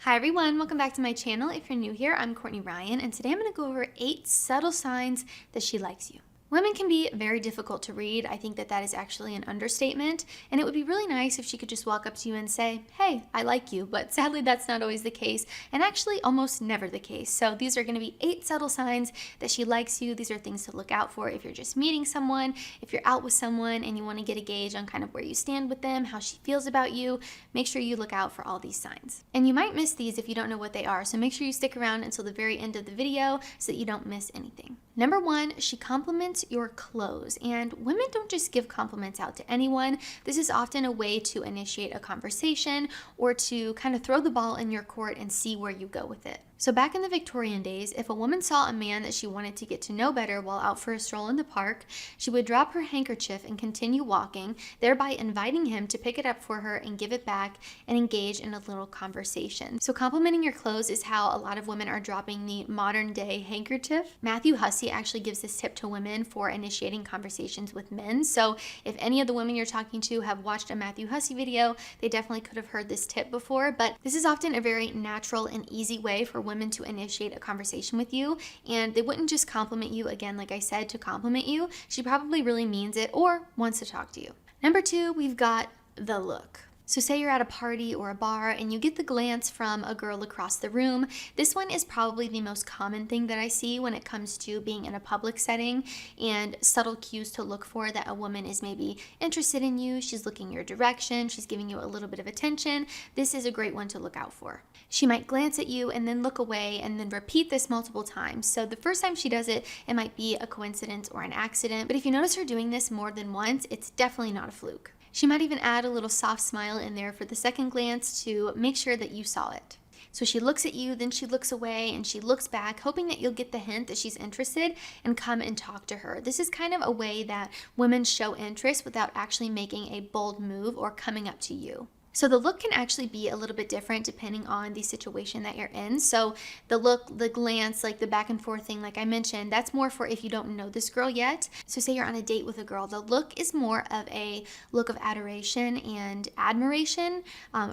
Hi everyone, welcome back to my channel. If you're new here, I'm Courtney Ryan, and today I'm going to go over 8 subtle signs that she likes you. Women can be very difficult to read. I think that is actually an understatement, and it would be really nice if she could just walk up to you and say, hey, I like you, but sadly that's not always the case, and actually almost never the case. So these are going to be 8 subtle signs that she likes you. These are things to look out for if you're just meeting someone, if you're out with someone and you want to get a gauge on kind of where you stand with them, how she feels about you. Make sure you look out for all these signs. And you might miss these if you don't know what they are, so make sure you stick around until the very end of the video so that you don't miss anything. Number 1, she compliments your clothes. And women don't just give compliments out to anyone. This is often a way to initiate a conversation or to kind of throw the ball in your court and see where you go with it. So back in the Victorian days, if a woman saw a man that she wanted to get to know better while out for a stroll in the park, she would drop her handkerchief and continue walking, thereby inviting him to pick it up for her and give it back and engage in a little conversation. So complimenting your clothes is how a lot of women are dropping the modern day handkerchief. Matthew Hussey actually gives this tip to women for initiating conversations with men. So if any of the women you're talking to have watched a Matthew Hussey video, they definitely could have heard this tip before, but this is often a very natural and easy way for women to initiate a conversation with you, and they wouldn't just compliment you, again, like I said, to compliment you. She probably really means it or wants to talk to you. Number 2, we've got the look. So say you're at a party or a bar and you get the glance from a girl across the room. This one is probably the most common thing that I see when it comes to being in a public setting, and subtle cues to look for that a woman is maybe interested in you. She's looking your direction. She's giving you a little bit of attention. This is a great one to look out for. She might glance at you and then look away and then repeat this multiple times. So the first time she does it, it might be a coincidence or an accident. But if you notice her doing this more than once, it's definitely not a fluke. She might even add a little soft smile in there for the second glance to make sure that you saw it. So she looks at you, then she looks away, and she looks back, hoping that you'll get the hint that she's interested and come and talk to her. This is kind of a way that women show interest without actually making a bold move or coming up to you. So the look can actually be a little bit different depending on the situation that you're in. So the look, the glance, like the back and forth thing, like I mentioned, that's more for if you don't know this girl yet. So say you're on a date with a girl, the look is more of a look of adoration and admiration,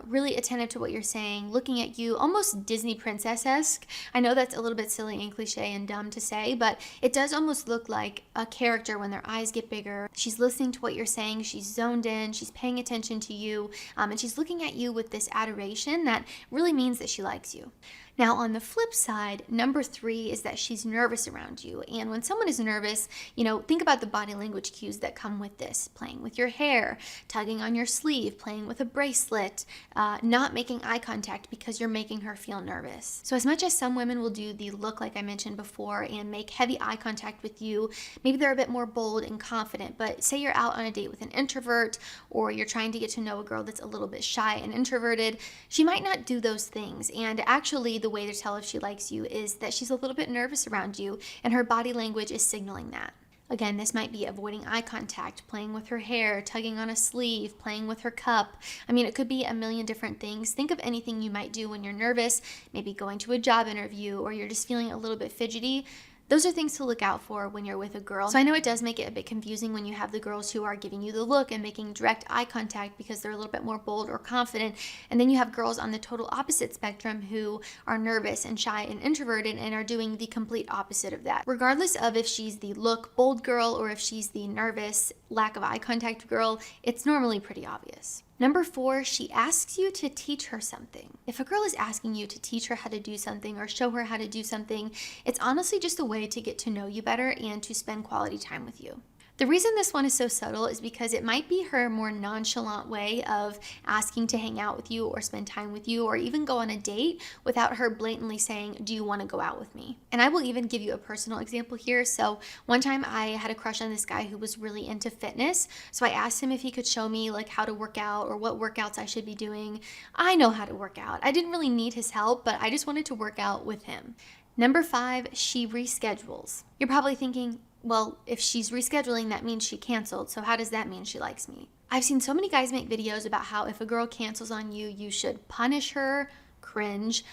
really attentive to what you're saying, looking at you, almost Disney princess-esque. I know that's a little bit silly and cliche and dumb to say, but it does almost look like a character when their eyes get bigger. She's listening to what you're saying, she's zoned in, she's paying attention to you, and she's looking at you with this adoration that really means that she likes you. Now, on the flip side, number 3 is that she's nervous around you. And when someone is nervous, think about the body language cues that come with this. Playing with your hair, tugging on your sleeve, playing with a bracelet, not making eye contact because you're making her feel nervous. So as much as some women will do the look like I mentioned before and make heavy eye contact with you, maybe they're a bit more bold and confident, but say you're out on a date with an introvert or you're trying to get to know a girl that's a little bit shy and introverted, she might not do those things. And actually, the way to tell if she likes you is that she's a little bit nervous around you and her body language is signaling that. Again, this might be avoiding eye contact, playing with her hair, tugging on a sleeve, playing with her cup. I mean, it could be a million different things. Think of anything you might do when you're nervous, maybe going to a job interview or you're just feeling a little bit fidgety. Those are things to look out for when you're with a girl. So I know it does make it a bit confusing when you have the girls who are giving you the look and making direct eye contact because they're a little bit more bold or confident. And then you have girls on the total opposite spectrum who are nervous and shy and introverted and are doing the complete opposite of that. Regardless of if she's the look bold girl or if she's the nervous lack of eye contact girl, it's normally pretty obvious. Number 4, she asks you to teach her something. If a girl is asking you to teach her how to do something or show her how to do something, it's honestly just a way to get to know you better and to spend quality time with you. The reason this one is so subtle is because it might be her more nonchalant way of asking to hang out with you or spend time with you or even go on a date without her blatantly saying, do you want to go out with me? And I will even give you a personal example here. So one time I had a crush on this guy who was really into fitness. So I asked him if he could show me like how to work out or what workouts I should be doing. I know how to work out. I didn't really need his help, but I just wanted to work out with him. Number 5, she reschedules. You're probably thinking, well, if she's rescheduling, that means she canceled. So how does that mean she likes me? I've seen so many guys make videos about how if a girl cancels on you, you should punish her, cringe,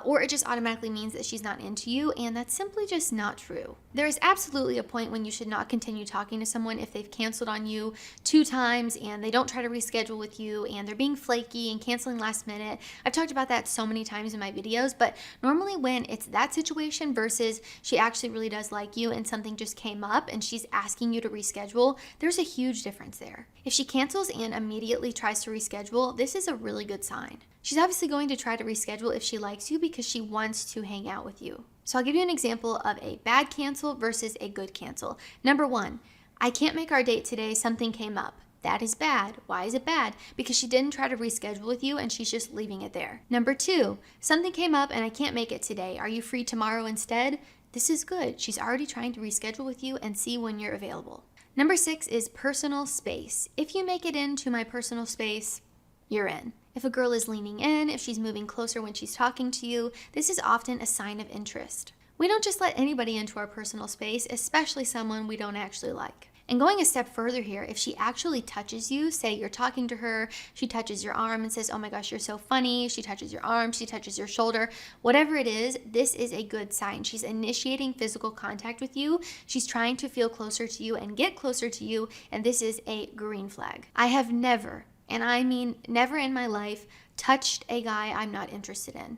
or it just automatically means that she's not into you, and that's simply just not true. There is absolutely a point when you should not continue talking to someone if they've canceled on you 2 times and they don't try to reschedule with you and they're being flaky and canceling last minute. I've talked about that so many times in my videos, but normally when it's that situation versus she actually really does like you and something just came up and she's asking you to reschedule, there's a huge difference there. If she cancels and immediately tries to reschedule, this is a really good sign. She's obviously going to try to reschedule if she likes you because she wants to hang out with you. So I'll give you an example of a bad cancel versus a good cancel. Number 1, I can't make our date today, something came up. That is bad. Why is it bad? Because she didn't try to reschedule with you and she's just leaving it there. Number 2, something came up and I can't make it today. Are you free tomorrow instead? This is good. She's already trying to reschedule with you and see when you're available. Number 6 is personal space. If you make it into my personal space, you're in. If a girl is leaning in, if she's moving closer when she's talking to you, this is often a sign of interest. We don't just let anybody into our personal space, especially someone we don't actually like. And going a step further here, if she actually touches you, say you're talking to her, she touches your arm and says, oh my gosh, you're so funny, she touches your arm, she touches your shoulder, whatever it is, this is a good sign. She's initiating physical contact with you, she's trying to feel closer to you and get closer to you, and this is a green flag. I have never, and I mean never in my life, touched a guy I'm not interested in.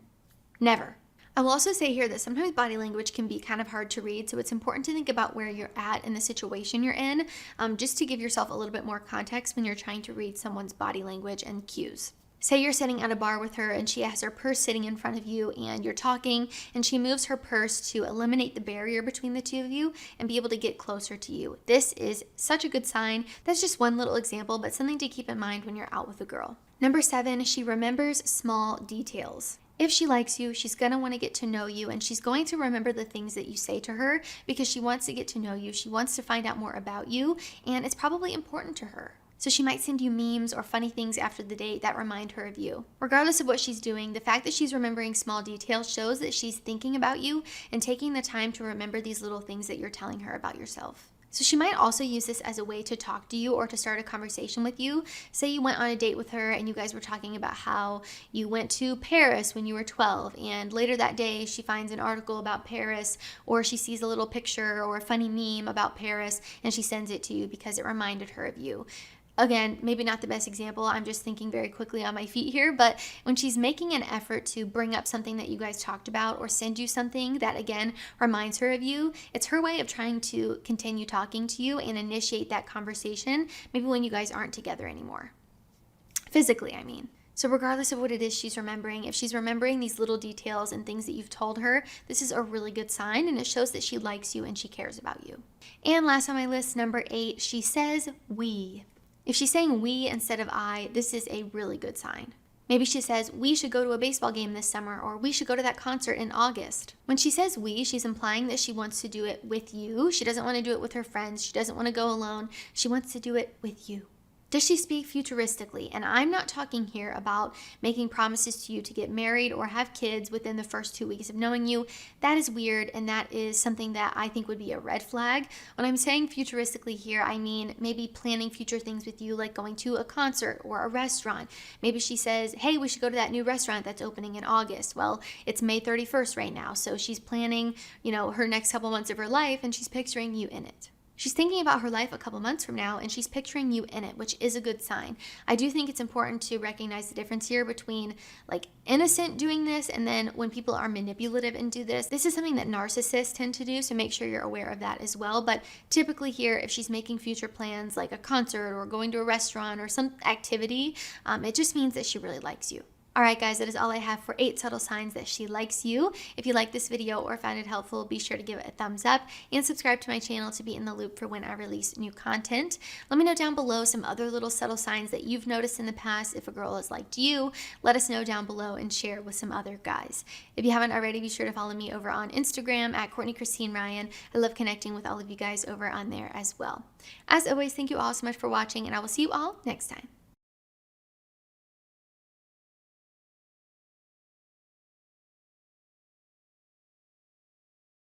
Never. I will also say here that sometimes body language can be kind of hard to read, so it's important to think about where you're at in the situation you're in, just to give yourself a little bit more context when you're trying to read someone's body language and cues. Say you're sitting at a bar with her and she has her purse sitting in front of you and you're talking and she moves her purse to eliminate the barrier between the two of you and be able to get closer to you. This is such a good sign. That's just one little example, but something to keep in mind when you're out with a girl. Number 7, she remembers small details. If she likes you, she's going to want to get to know you and she's going to remember the things that you say to her because she wants to get to know you. She wants to find out more about you and it's probably important to her. So she might send you memes or funny things after the date that remind her of you. Regardless of what she's doing, the fact that she's remembering small details shows that she's thinking about you and taking the time to remember these little things that you're telling her about yourself. So she might also use this as a way to talk to you or to start a conversation with you. Say you went on a date with her and you guys were talking about how you went to Paris when you were 12 and later that day she finds an article about Paris or she sees a little picture or a funny meme about Paris and she sends it to you because it reminded her of you. Again, maybe not the best example, I'm just thinking very quickly on my feet here, but when she's making an effort to bring up something that you guys talked about or send you something that, again, reminds her of you, it's her way of trying to continue talking to you and initiate that conversation, maybe when you guys aren't together anymore. Physically, I mean. So regardless of what it is she's remembering, if she's remembering these little details and things that you've told her, this is a really good sign and it shows that she likes you and she cares about you. And last on my list, number 8, she says we. If she's saying we instead of I, this is a really good sign. Maybe she says, we should go to a baseball game this summer, or we should go to that concert in August. When she says we, she's implying that she wants to do it with you. She doesn't want to do it with her friends. She doesn't want to go alone. She wants to do it with you. Does she speak futuristically? And I'm not talking here about making promises to you to get married or have kids within the first 2 weeks of knowing you. That is weird and that is something that I think would be a red flag. When I'm saying futuristically here, I mean maybe planning future things with you like going to a concert or a restaurant. Maybe she says, hey, we should go to that new restaurant that's opening in August. Well, it's May 31st right now, so she's planning, her next couple months of her life and she's picturing you in it. She's thinking about her life a couple months from now and she's picturing you in it, which is a good sign. I do think it's important to recognize the difference here between like innocent doing this and then when people are manipulative and do this. This is something that narcissists tend to do, so make sure you're aware of that as well. But typically here, if she's making future plans like a concert or going to a restaurant or some activity, it just means that she really likes you. Alright guys, that is all I have for 8 subtle signs that she likes you. If you liked this video or found it helpful, be sure to give it a thumbs up and subscribe to my channel to be in the loop for when I release new content. Let me know down below some other little subtle signs that you've noticed in the past. If a girl has liked you, let us know down below and share with some other guys. If you haven't already, be sure to follow me over on Instagram at Courtney Christine Ryan. I love connecting with all of you guys over on there as well. As always, thank you all so much for watching and I will see you all next time.